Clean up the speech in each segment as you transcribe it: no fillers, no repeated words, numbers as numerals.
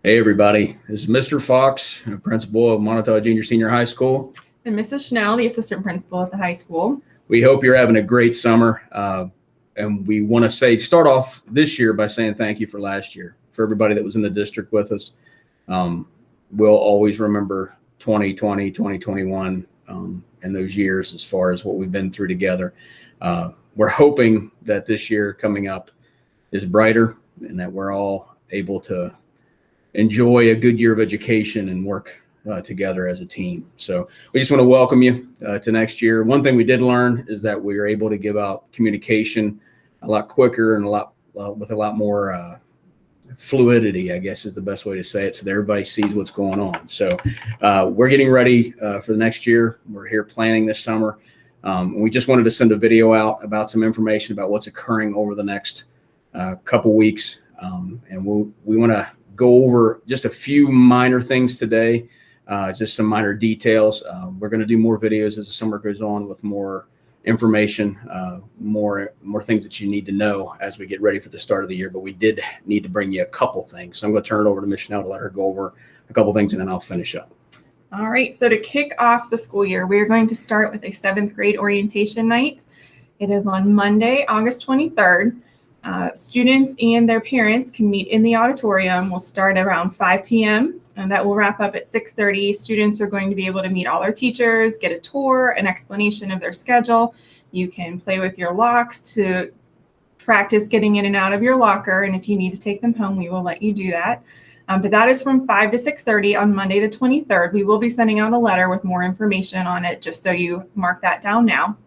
Hey, everybody. This is Mr. Fox, principal of Montauk Junior Senior High School. And Mrs. Schnell, the assistant principal at the high school. We hope you're having a great summer. And we want to start off this year by saying thank you for last year, for everybody that was in the district with us. We'll always remember 2020, 2021, and those years as far as what we've been through together. We're hoping that this year coming up is brighter and that we're all able to enjoy a good year of education and work together as a team. So we just want to welcome you to next year. One thing we did learn is that we are able to give out communication a lot quicker and with a lot more fluidity, I guess is the best way to say it, so that everybody sees what's going on. So we're getting ready for the next year. We're here planning this summer. We just wanted to send a video out about some information about what's occurring over the next couple weeks. And we want to go over just a few minor things today, just some minor details. We're going to do more videos as the summer goes on with more information, more things that you need to know as we get ready for the start of the year. But we did need to bring you a couple things. So I'm going to turn it over to Ms. Schnell to let her go over a couple things, and then I'll finish up. All right. So to kick off the school year, we're going to start with a 7th grade orientation night. It is on Monday, August 23rd. Students and their parents can meet in the auditorium. We'll start around 5 p.m. and that will wrap up at 6:30. Students are going to be able to meet all their teachers, get a tour, an explanation of their schedule. You can play with your locks to practice getting in and out of your locker. And if you need to take them home, we will let you do that. But that is from 5 to 6:30 on Monday, the 23rd. We will be sending out a letter with more information on it, just so you mark that down now.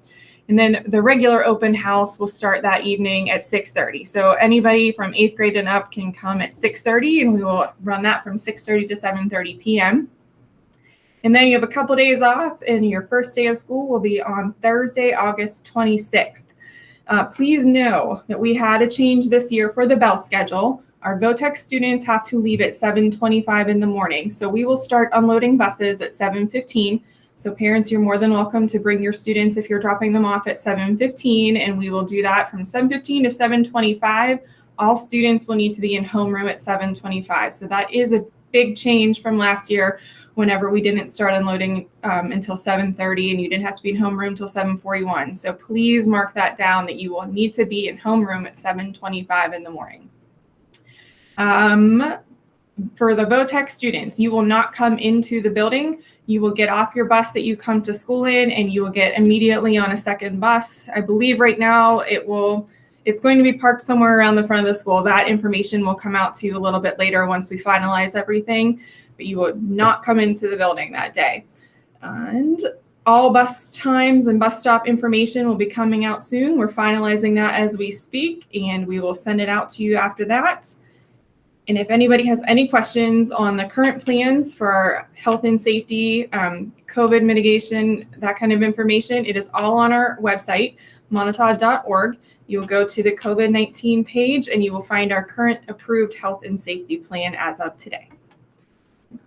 And then the regular open house will start that evening at 6:30. So anybody from 8th grade and up can come at 6:30, and we will run that from 6:30 to 7:30 p.m. And then you have a couple days off, and your first day of school will be on Thursday, August 26th. Please know that we had a change this year for the bell schedule. Our VOTEC students have to leave at 7:25 in the morning. So we will start unloading buses at 7:15. So parents, you're more than welcome to bring your students if you're dropping them off at 7:15, and we will do that from 7:15 to 7:25. All students will need to be in homeroom at 7:25. So that is a big change from last year, whenever we didn't start unloading until 7:30, and you didn't have to be in homeroom until 7:41. So please mark that down, that you will need to be in homeroom at 7:25 in the morning. For the VOTEC students, you will not come into the building. You will get off your bus that you come to school in, and you will get immediately on a second bus. I believe right now it's going to be parked somewhere around the front of the school. That information will come out to you a little bit later once we finalize everything, but you will not come into the building that day. And all bus times and bus stop information will be coming out soon. We're finalizing that as we speak, and we will send it out to you after that. And if anybody has any questions on the current plans for health and safety, COVID mitigation, that kind of information, it is all on our website, montauk.org. You'll go to the COVID-19 page, and you will find our current approved health and safety plan as of today.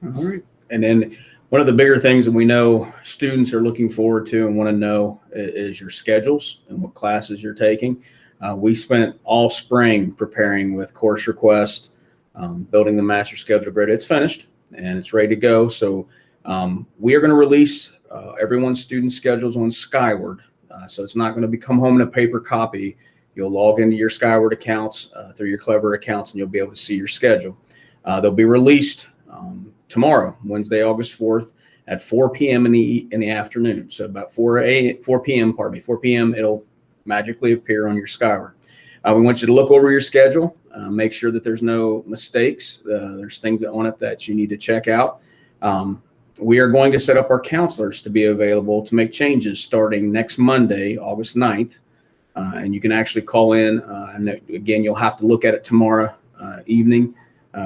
All right. And then one of the bigger things that we know students are looking forward to and want to know is your schedules and what classes you're taking. We spent all spring preparing with course requests, building the master schedule grid. It's finished and it's ready to go. So we are going to release everyone's student schedules on Skyward. So it's not going to come home in a paper copy. You'll log into your Skyward accounts through your Clever accounts, and you'll be able to see your schedule. They'll be released tomorrow, Wednesday, August 4th at 4 p.m. in the afternoon. So about 4 p.m. it'll magically appear on your Skyward. We want you to look over your schedule, make sure that there's no mistakes. There's things on it that you need to check out. We are going to set up our counselors to be available to make changes starting next Monday, August 9th. And you can actually call in. And again, you'll have to look at it tomorrow evening.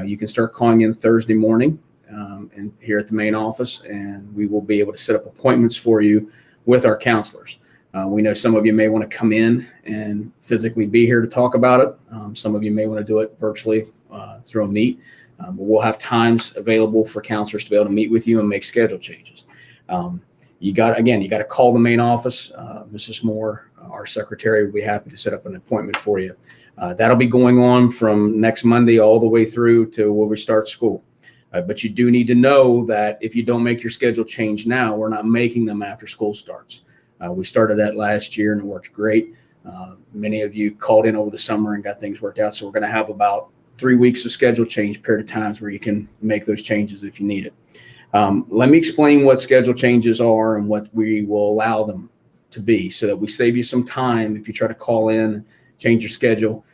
You can start calling in Thursday morning and here at the main office, and we will be able to set up appointments for you with our counselors. We know some of you may want to come in and physically be here to talk about it. Some of you may want to do it virtually through a meet. But we'll have times available for counselors to be able to meet with you and make schedule changes. You got to call the main office. Mrs. Moore, our secretary, will be happy to set up an appointment for you. That'll be going on from next Monday all the way through to when we start school. But you do need to know that if you don't make your schedule change now, we're not making them after school starts. We started that last year and it worked great. Many of you called in over the summer and got things worked out. So we're going to have about 3 weeks of schedule change period of times where you can make those changes if you need it. Let me explain what schedule changes are and what we will allow them to be so that we save you some time if you try to call in, change your schedule.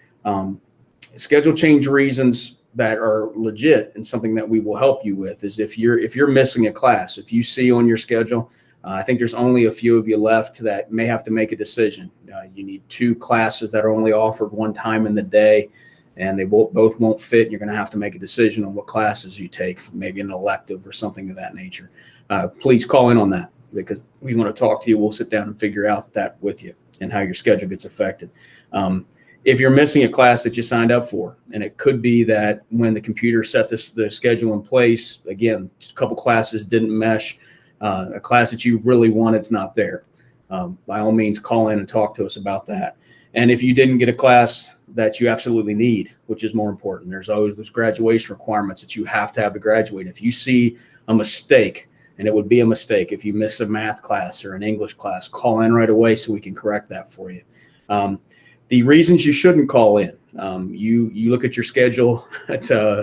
Schedule change reasons that are legit and something that we will help you with is if you're missing a class, if you see on your schedule, I think there's only a few of you left that may have to make a decision. You need 2 classes that are only offered one time in the day, and they both won't fit. You're going to have to make a decision on what classes you take, maybe an elective or something of that nature. Please call in on that because we want to talk to you. We'll sit down and figure out that with you and how your schedule gets affected. If you're missing a class that you signed up for, and it could be that when the computer set the schedule in place, again, a couple classes didn't mesh, a class that you really wanted's not there. By all means, call in and talk to us about that. And if you didn't get a class that you absolutely need, which is more important, there's always those graduation requirements that you have to graduate. If you see a mistake, and it would be a mistake if you miss a math class or an English class, call in right away so we can correct that for you. The reasons you shouldn't call in, you look at your schedule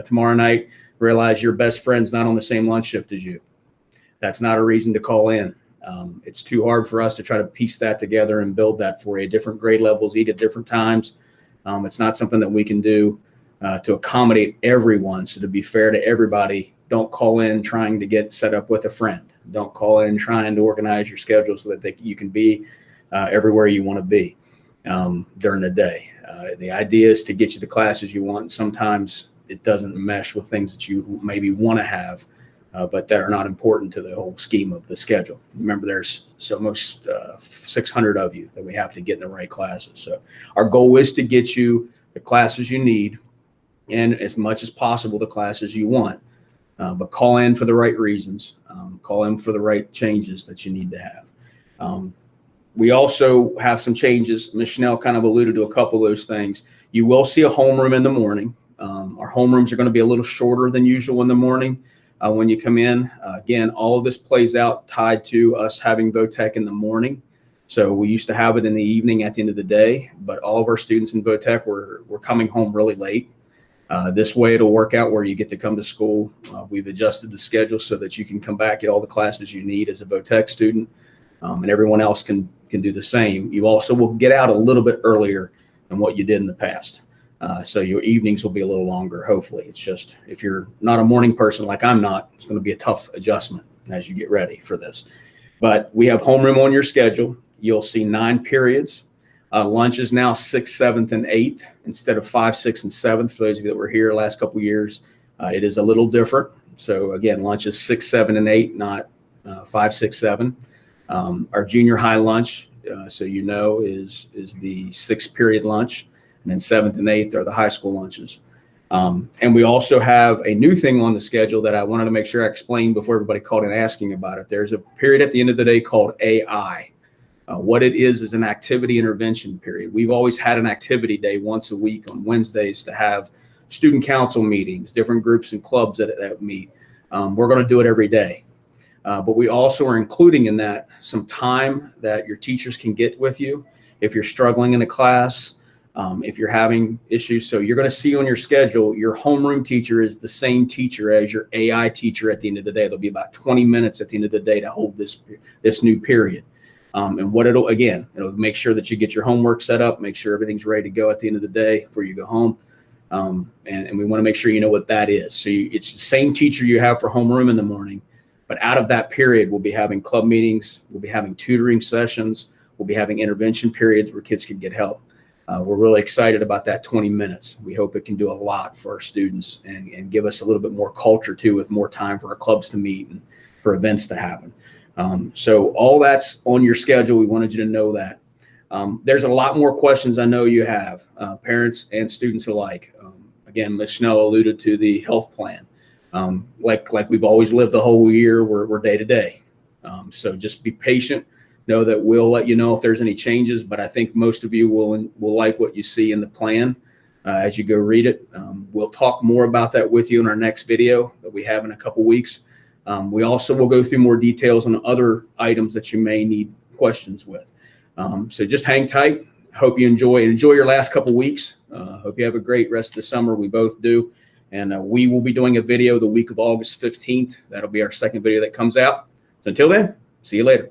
tomorrow night, realize your best friend's not on the same lunch shift as you. That's not a reason to call in. It's too hard for us to try to piece that together and build that for you. Different grade levels eat at different times. It's not something that we can do to accommodate everyone. So to be fair to everybody, don't call in trying to get set up with a friend. Don't call in trying to organize your schedule so that you can be everywhere you want to be during the day. The idea is to get you the classes you want. Sometimes it doesn't mesh with things that you maybe want to have, but that are not important to the whole scheme of the schedule. Remember, there's almost 600 of you that we have to get in the right classes. So our goal is to get you the classes you need and as much as possible the classes you want. But call in for the right reasons. Call in for the right changes that you need to have. We also have some changes. Ms. Schnell kind of alluded to a couple of those things. You will see a homeroom in the morning. Our homerooms are going to be a little shorter than usual in the morning when you come in. Again, all of this plays out tied to us having VOTEC in the morning. So we used to have it in the evening at the end of the day, but all of our students in VOTEC were coming home really late. This way it'll work out where you get to come to school. We've adjusted the schedule so that you can come back, get all the classes you need as a VOTEC student, and everyone else can do the same. You also will get out a little bit earlier than what you did in the past. So your evenings will be a little longer, hopefully. It's just, if you're not a morning person like I'm not, it's going to be a tough adjustment as you get ready for this. But we have homeroom on your schedule. You'll see 9 periods. Lunch is now 6th, 7th, and 8th instead of 5, 6, and 7th. For those of you that were here the last couple of years, it is a little different. So again, lunch is 6, 7, and 8, not 5, 6, 7. Our junior high lunch, so you know, is the 6th period lunch, and then 7th and 8th are the high school lunches. And we also have a new thing on the schedule that I wanted to make sure I explained before everybody called in asking about it. There's a period at the end of the day called AI. What it is an activity intervention period. We've always had an activity day once a week on Wednesdays to have student council meetings, different groups and clubs that meet. We're going to do it every day. But we also are including in that some time that your teachers can get with you if you're struggling in a class, if you're having issues. So you're going to see on your schedule, your homeroom teacher is the same teacher as your AI teacher at the end of the day. There'll be about 20 minutes at the end of the day to hold this new period. And what it'll make sure that you get your homework set up, make sure everything's ready to go at the end of the day before you go home. And we want to make sure you know what that is. So it's the same teacher you have for homeroom in the morning, but out of that period, we'll be having club meetings, we'll be having tutoring sessions, we'll be having intervention periods where kids can get help. We're really excited about that 20 minutes. We hope it can do a lot for our students and give us a little bit more culture too, with more time for our clubs to meet and for events to happen. So all that's on your schedule. We wanted you to know that. There's a lot more questions I know you have, parents and students alike. Again, Ms. Schnell alluded to the health plan. Like we've always lived the whole year, we're day to day. So just be patient. Know that we'll let you know if there's any changes, but I think most of you will like what you see in the plan as you go read it. We'll talk more about that with you in our next video that we have in a couple weeks. We also will go through more details on other items that you may need questions with. So just hang tight. Hope you enjoy your last couple weeks. Hope you have a great rest of the summer. We both do. And we will be doing a video the week of August 15th. That'll be our second video that comes out. So until then, see you later.